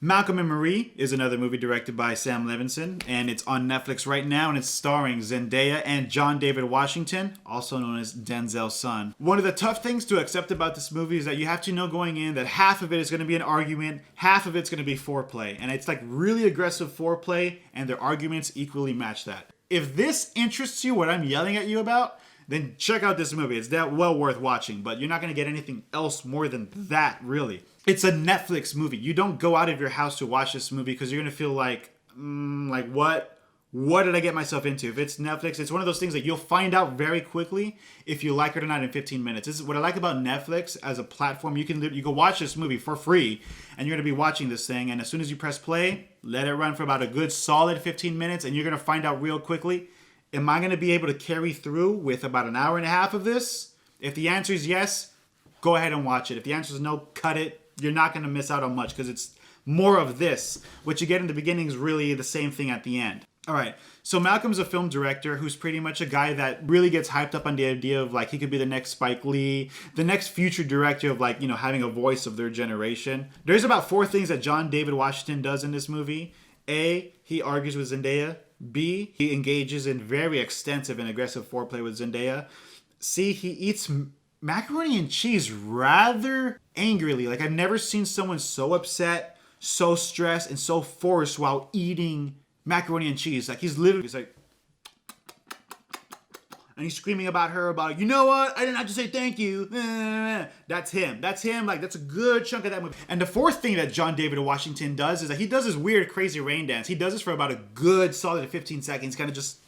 Malcolm and Marie is another movie directed by Sam Levinson, and it's on Netflix right now, and it's starring Zendaya and John David Washington, also known as Denzel's son. One of the tough things to accept about this movie is that you have to know going in that half of it is going to be an argument, half of it's going to be foreplay, and it's like really aggressive foreplay, and their arguments equally match that. If this interests you, what I'm yelling at you about, then check out this movie. It's that well worth watching, but you're not going to get anything else more than that, really. It's a Netflix movie. You don't go out of your house to watch this movie because you're going to feel like what did I get myself into? If it's Netflix, it's one of those things that you'll find out very quickly if you like it or not in 15 minutes. This is what I like about Netflix as a platform. You can watch this movie for free, and you're going to be watching this thing, and as soon as you press play, let it run for about a good solid 15 minutes, and you're going to find out real quickly, am I going to be able to carry through with about an hour and a half of this? If the answer is yes, go ahead and watch it. If the answer is no, cut it. You're not going to miss out on much because it's more of this. What you get in the beginning is really the same thing at the end. All right, so Malcolm's a film director who's pretty much a guy that really gets hyped up on the idea of like he could be the next Spike Lee, the next future director of like, having a voice of their generation. There's about 4 things that John David Washington does in this movie. A, he argues with Zendaya. B, he engages in very extensive and aggressive foreplay with Zendaya. C, he eats macaroni and cheese rather angrily. Like, I've never seen someone so upset, so stressed, and so forced while eating macaroni and cheese. Like, he's like, and he's screaming about her, about, you know what? I didn't have to say thank you. That's him. Like, that's a good chunk of that movie. And the 4th thing that John David Washington does is that he does this weird, crazy rain dance. He does this for about a good, solid 15 seconds, kind of just,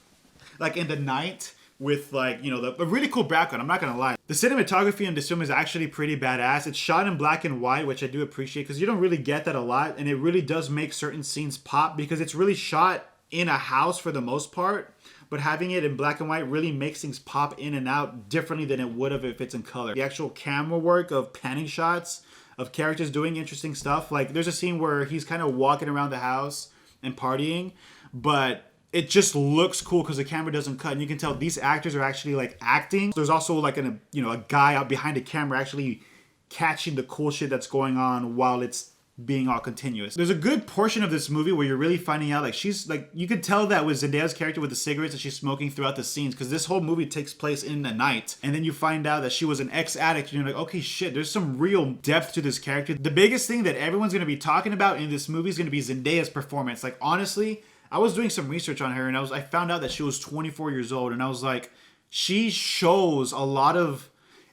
like, in the night with, like, a really cool background. I'm not going to lie. The cinematography in this film is actually pretty badass. It's shot in black and white, which I do appreciate, because you don't really get that a lot, and it really does make certain scenes pop, because it's really shot in a house for the most part. But having it in black and white really makes things pop in and out differently than it would have if it's in color. The actual camera work of panning shots of characters doing interesting stuff. Like, there's a scene where he's kind of walking around the house and partying, but it just looks cool because the camera doesn't cut. And you can tell these actors are actually, like, acting. There's also, like, a guy out behind the camera actually catching the cool shit that's going on while it's being all continuous. There's a good portion of this movie where you're really finding out, like, she's like, you could tell that with Zendaya's character with the cigarettes that she's smoking throughout the scenes, because this whole movie takes place in the night, and then you find out that she was an ex-addict, and you're like, okay, shit, there's some real depth to this character. The biggest thing that everyone's going to be talking about in this movie is going to be Zendaya's performance. Like, honestly, I was doing some research on her, and I found out that she was 24 years old, and I was like, she shows a lot of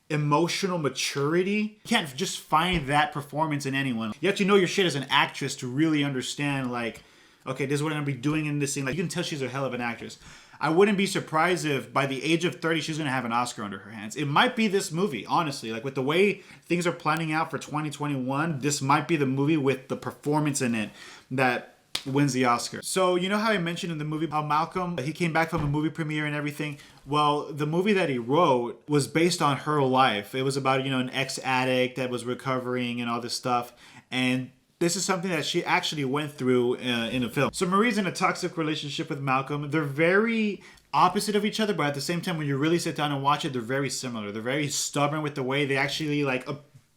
emotional maturity. You can't just find that performance in anyone. You have to know your shit as an actress to really understand, like, okay, this is what I'm gonna be doing in this scene. Like, you can tell she's a hell of an actress. I wouldn't be surprised if by the age of 30 she's gonna have an Oscar under her hands. It might be this movie, honestly. Like, with the way things are planning out for 2021, this might be the movie with the performance in it that wins the Oscar. So, you know how I mentioned in the movie how Malcolm, he came back from a movie premiere and everything? Well, the movie that he wrote was based on her life. It was about, an ex-addict that was recovering and all this stuff. And this is something that she actually went through in the film. So Marie's in a toxic relationship with Malcolm. They're very opposite of each other, but at the same time, when you really sit down and watch it, they're very similar. They're very stubborn with the way they actually, like,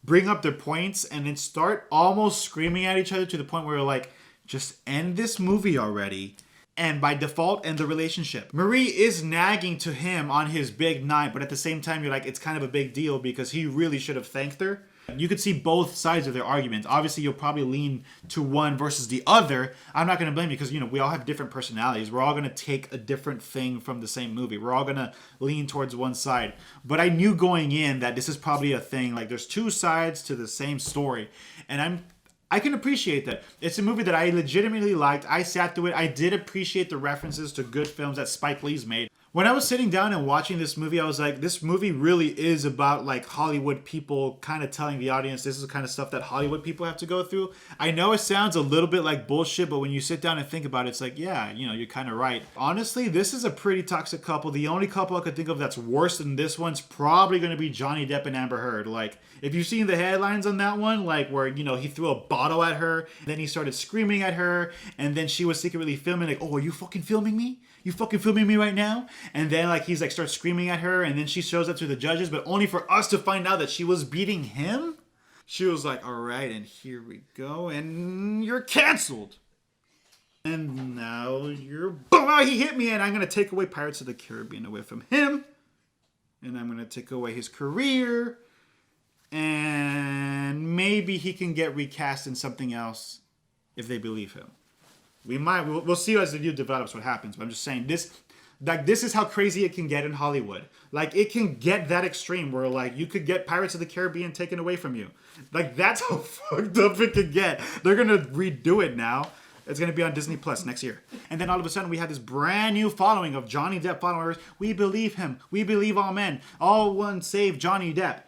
bring up their points and then start almost screaming at each other to the point where you're like, just end this movie already. And by default, end the relationship. Marie is nagging to him on his big night, but at the same time, you're like, it's kind of a big deal because he really should have thanked her. You could see both sides of their argument. Obviously, you'll probably lean to one versus the other. I'm not going to blame you because, we all have different personalities. We're all going to take a different thing from the same movie. We're all going to lean towards one side. But I knew going in that this is probably a thing. Like, there's 2 sides to the same story. And I can appreciate that. It's a movie that I legitimately liked. I sat through it. I did appreciate the references to good films that Spike Lee's made. When I was sitting down and watching this movie, I was like, this movie really is about, like, Hollywood people kind of telling the audience this is the kind of stuff that Hollywood people have to go through. I know it sounds a little bit like bullshit, but when you sit down and think about it, it's like, yeah, you're kind of right. Honestly, this is a pretty toxic couple. The only couple I could think of that's worse than this one's probably going to be Johnny Depp and Amber Heard. Like, if you've seen the headlines on that one, like, where, he threw a bottle at her, and then he started screaming at her, and then she was secretly filming, like, oh, are you fucking filming me? You fucking filming me right now? And then, like, he's, like, starts screaming at her, and then she shows up to the judges, but only for us to find out that she was beating him? She was like, all right, and here we go, and you're canceled. And now you're, boom, he hit me, and I'm going to take away Pirates of the Caribbean away from him. And I'm going to take away his career. And maybe he can get recast in something else if they believe him. We'll see as the view develops what happens. But I'm just saying this is how crazy it can get in Hollywood. Like, it can get that extreme where, like, you could get Pirates of the Caribbean taken away from you. Like, that's how fucked up it could get. They're going to redo it now. It's going to be on Disney Plus next year. And then all of a sudden we have this brand new following of Johnny Depp followers. We believe him. We believe all men. All one save Johnny Depp.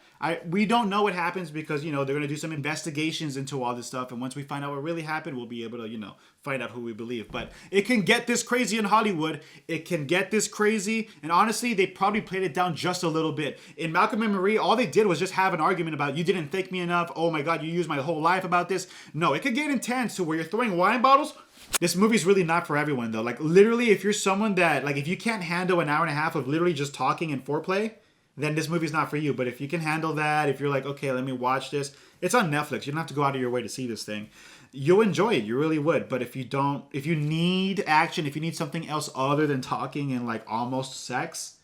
We don't know what happens because, they're going to do some investigations into all this stuff. And once we find out what really happened, we'll be able to, find out who we believe. But it can get this crazy in Hollywood. It can get this crazy. And honestly, they probably played it down just a little bit. In Malcolm and Marie, all they did was just have an argument about, you didn't thank me enough. Oh my God, you used my whole life about this. No, it could get intense to where you're throwing wine bottles. This movie's really not for everyone, though. Like, literally, if you're someone that, like, if you can't handle an hour and a half of literally just talking and foreplay, then this movie's not for you. But if you can handle that, if you're like, okay, let me watch this. It's on Netflix. You don't have to go out of your way to see this thing. You'll enjoy it. You really would. But if you need action, if you need something else other than talking and, like, almost sex,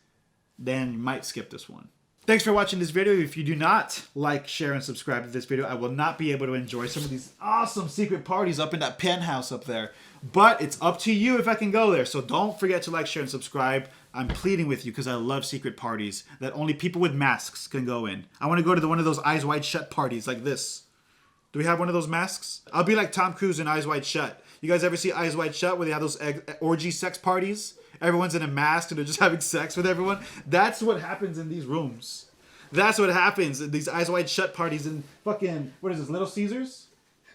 then you might skip this one. Thanks for watching this video. If you do not like, share, and subscribe to this video, I will not be able to enjoy some of these awesome secret parties up in that penthouse up there. But it's up to you if I can go there. So don't forget to like, share, and subscribe. I'm pleading with you because I love secret parties that only people with masks can go in. I want to go to one of those Eyes Wide Shut parties like this. Do we have one of those masks? I'll be like Tom Cruise in Eyes Wide Shut. You guys ever see Eyes Wide Shut where they have those orgy sex parties? Everyone's in a mask and they're just having sex with everyone. That's what happens in these rooms. That's what happens in these Eyes Wide Shut parties in fucking, what is this, Little Caesars?